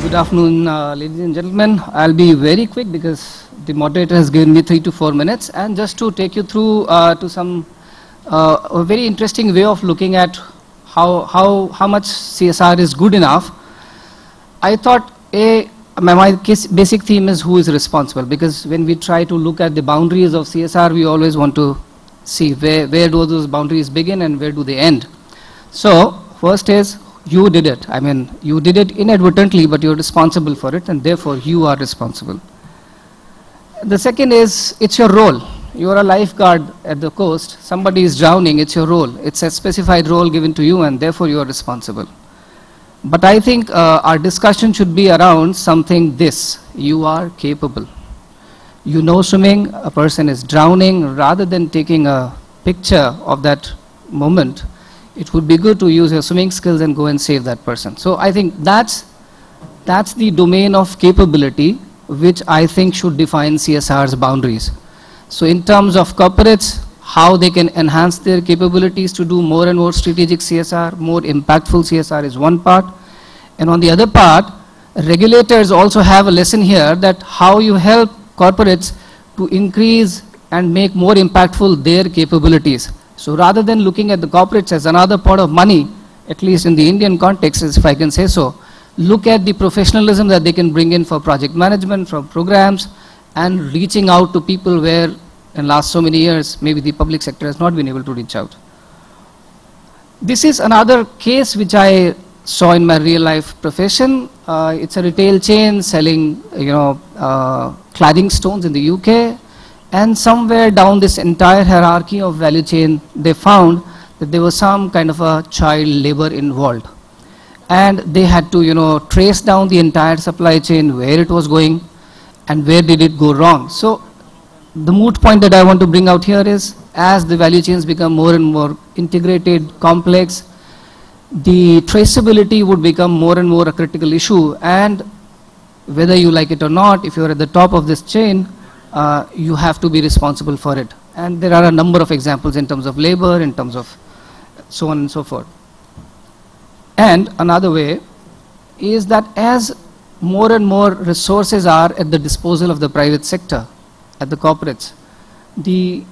Good afternoon, ladies and gentlemen. I'll be very quick because the moderator has given me 3 to 4 minutes, and just to take you through to some a very interesting way of looking at how much CSR is good enough. I thought my basic theme is who is responsible, because when we try to look at the boundaries of CSR, we always want to see where do those boundaries begin and where do they end. So first is, you did it. I mean, you did it inadvertently, but you're responsible for it, and therefore you are responsible. The second is, it's your role. You are a lifeguard at the coast. Somebody is drowning. It's your role. It's a specified role given to you, and therefore you are responsible. But I think our discussion should be around something this. You are capable. You know swimming. A person is drowning. Rather than taking a picture of that moment, it would be good to use your swimming skills and go and save that person. So I think that's the domain of capability, which I think should define CSR's boundaries. So in terms of corporates, how they can enhance their capabilities to do more and more strategic CSR, more impactful CSR is one part. And on the other part, regulators also have a lesson here, that how you help corporates to increase and make more impactful their capabilities. So rather than looking at the corporates as another pot of money, at least in the Indian context, if I can say so, look at the professionalism that they can bring in for project management, for programs, and reaching out to people where in the last so many years, maybe the public sector has not been able to reach out. This is another case which I saw in my real life profession. It's a retail chain selling, cladding stones in the UK. And somewhere down this entire hierarchy of value chain, they found that there was some kind of a child labor involved. And they had to, trace down the entire supply chain, where it was going, and where did it go wrong. So the moot point that I want to bring out here is, as the value chains become more and more integrated, complex, the traceability would become more and more a critical issue. And whether you like it or not, if you're at the top of this chain, you have to be responsible for it. And there are a number of examples in terms of labor, in terms of so on and so forth. And another way is that as more and more resources are at the disposal of the private sector, at the corporates, the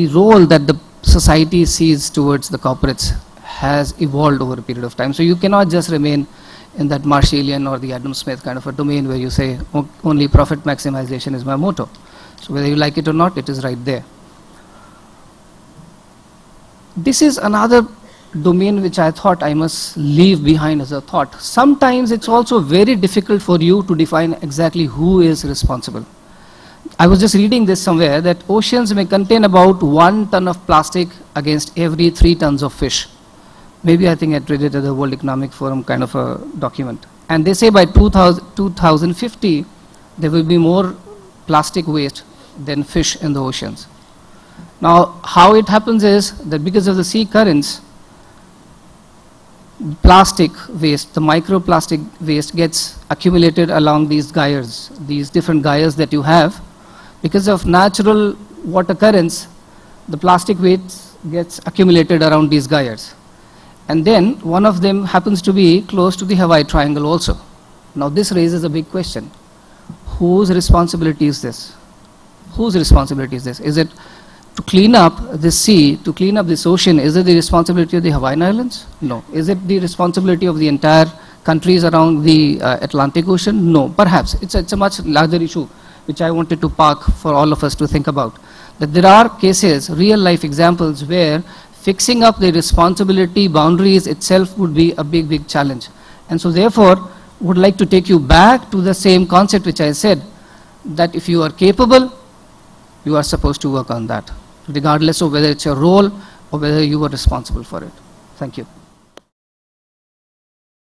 role that the society sees towards the corporates has evolved over a period of time. So you cannot just remain in that Marshallian or the Adam Smith kind of a domain where you say only profit maximization is my motto. So whether you like it or not, it is right there. This is another domain which I thought I must leave behind as a thought. Sometimes it's also very difficult for you to define exactly who is responsible. I was just reading this somewhere, that oceans may contain about 1 ton of plastic against every 3 tons of fish. Maybe I think I read it at the World Economic Forum kind of a document. And they say by 2050, there will be more plastic waste than fish in the oceans. Now, how it happens is that because of the sea currents, plastic waste, the microplastic waste gets accumulated along these gyres, these different gyres that you have. Because of natural water currents, the plastic waste gets accumulated around these gyres. And then one of them happens to be close to the Hawaii Triangle also. Now this raises a big question. Whose responsibility is this? Whose responsibility is this? Is it to clean up this sea, to clean up this ocean? Is it the responsibility of the Hawaiian Islands? No. Is it the responsibility of the entire countries around the Atlantic Ocean? No. Perhaps. It's a much larger issue which I wanted to park for all of us to think about. That there are cases, real life examples, where fixing up the responsibility boundaries itself would be a big, big challenge. And so therefore, would like to take you back to the same concept which I said, that if you are capable, you are supposed to work on that, regardless of whether it's your role or whether you are responsible for it. Thank you.